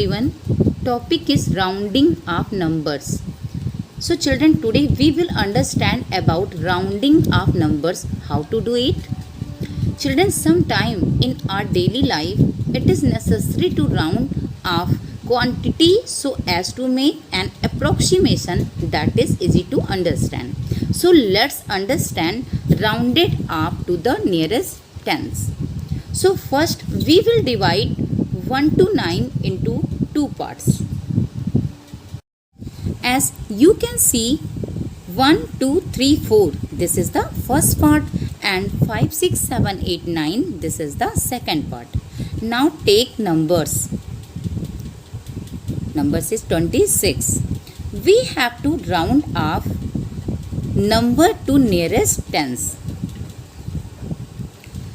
everyone. Topic is rounding of numbers. So children, today we will understand about rounding of numbers, how to do it. Children, sometime in our daily life it is necessary to round off quantity so as to make an approximation that is easy to understand. So let's understand rounded up to the nearest tens. So first we will divide 1 to 9 into two parts. As you can see, 1, 2, 3, 4, this is the first part, and 5, 6, 7, 8, 9, this is the second part. Now take numbers. Numbers is 26. We have to round off number to nearest tens.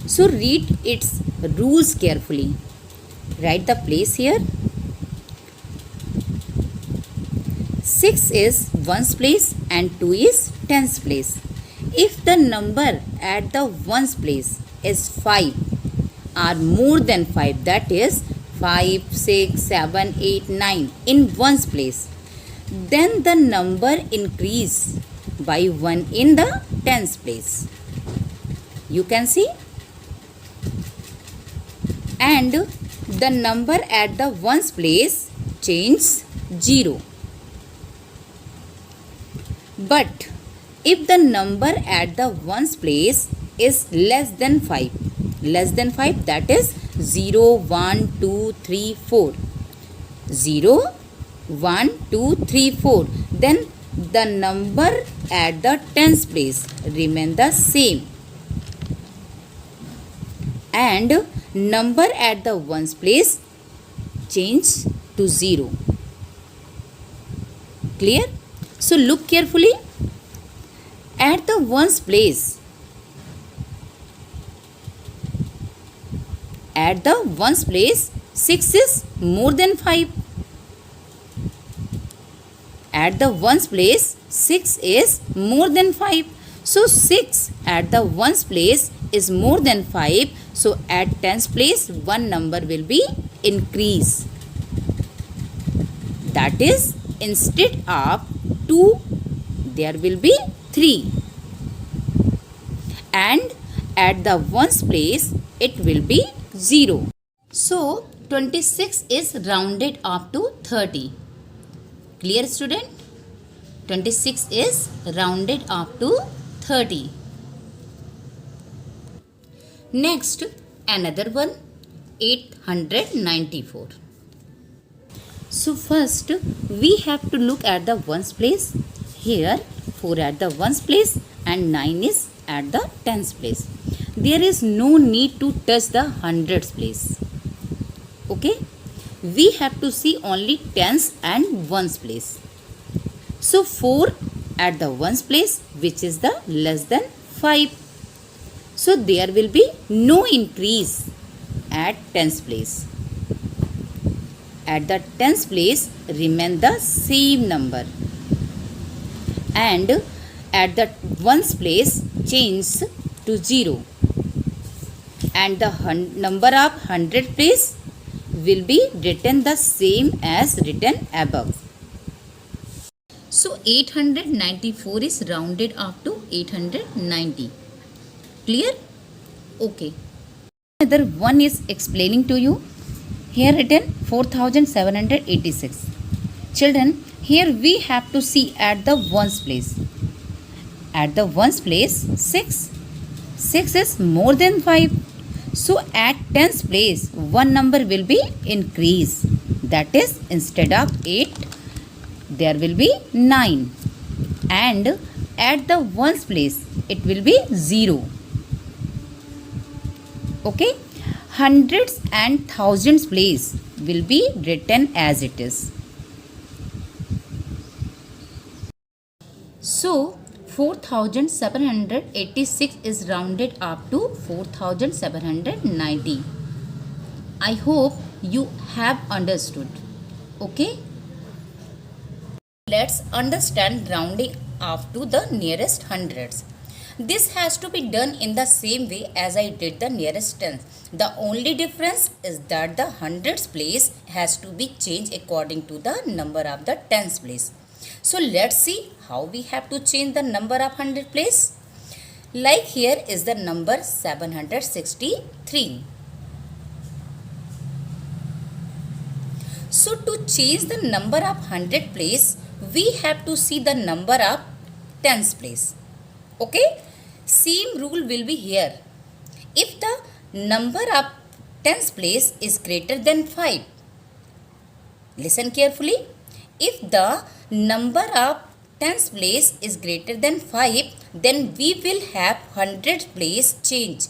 So read its rules carefully. Write the place here. 6 is ones place and 2 is tens place. If the number at the ones place is 5 or more than 5, that is 5, 6, 7, 8, 9 in ones place, then the number increase by 1 in the tens place. You can see. And the number at the ones place changes 0. But if the number at the ones place is less than 5, that is 0, 1, 2, 3, 4, 0, 1, 2, 3, 4, then the number at the tens place remain the same, and number at the ones place change to 0. Clear? So look carefully. At the ones place, at the ones place, 6 is more than 5. At the ones place, 6 is more than 5. So 6 at the ones place is more than 5. So at tens place, one number will be increase. That is, instead of 2, there will be 3. And at the ones place, it will be 0. So 26 is rounded up to 30. Clear, student? 26 is rounded up to 30. Next, another one, 894. So first we have to look at the ones place. Here 4 at the ones place and 9 is at the tens place. There is no need to touch the hundreds place. Okay? We have to see only tens and ones place. So 4 at the ones place, which is the less than 5. So there will be no increase at tens place. At the tens place remain the same number, and at the ones place change to 0, and the number of hundred place will be written the same as written above. So 894 is rounded up to 890. Clear? Okay. Another one is explaining to you. Here written 4786. Children, here we have to see at the ones place. At the ones place, 6. 6 is more than 5. So at tens place, one number will be increase. That is, instead of 8, there will be 9. And at the ones place, it will be 0. Okay? Hundreds and thousands place will be written as it is. So 4786 is rounded up to 4790. I hope you have understood. Okay? Let's understand rounding up to the nearest hundreds. This has to be done in the same way as I did the nearest tens. The only difference is that the hundreds place has to be changed according to the number of the tens place. So let's see how we have to change the number of hundred place. Like here is the number 763. So to change the number of hundred place, we have to see the number of tens place. Okay, same rule will be here. If the number of tens place is greater than 5, listen carefully. If the number of tens place is greater than 5, then we will have hundred place change.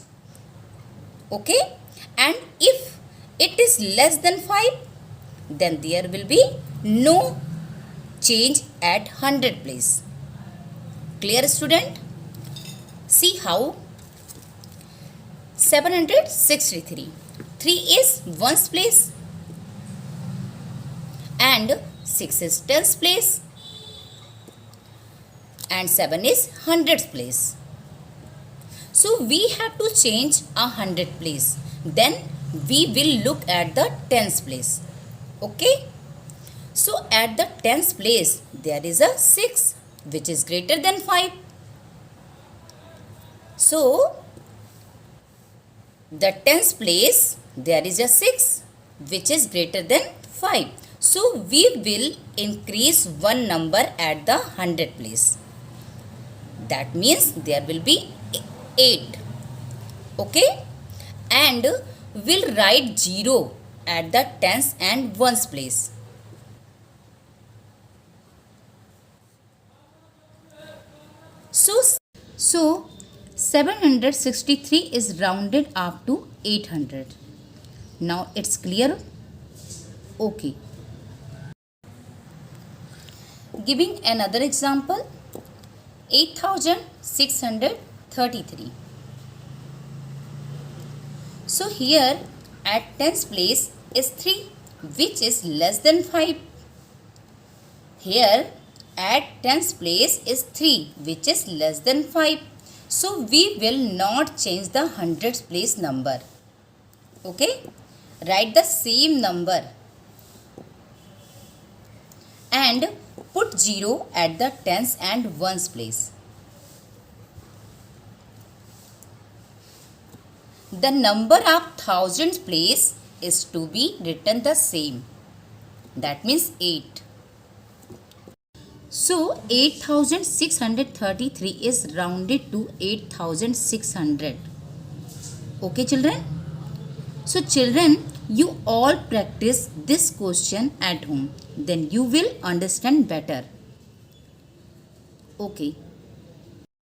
Okay, and if it is less than 5, then there will be no change at hundred place. Clear, student? See how? 763. 3 is ones place and 6 is tens place and 7 is hundreds place. So we have to change a hundred place. Then we will look at the tens place. Okay. So at the tens place there is a 6 which is greater than 5. So the tens place there is a 6 which is greater than 5. So we will increase one number at the hundred place. That means there will be 8. Okay. And we'll write 0 at the tens and ones place. So 763 is rounded up to 800. Now it's clear? Okay. Giving another example, 8633. So here at tens place is 3 which is less than 5. Here at tens place is 3 which is less than 5. So we will not change the hundreds place number. Okay. Write the same number and put 0 at the tens and ones place. The number of thousands place is to be written the same. That means 8. So 8633 is rounded to 8600. Okay, children? So children, you all practice this question at home. Then you will understand better. Okay.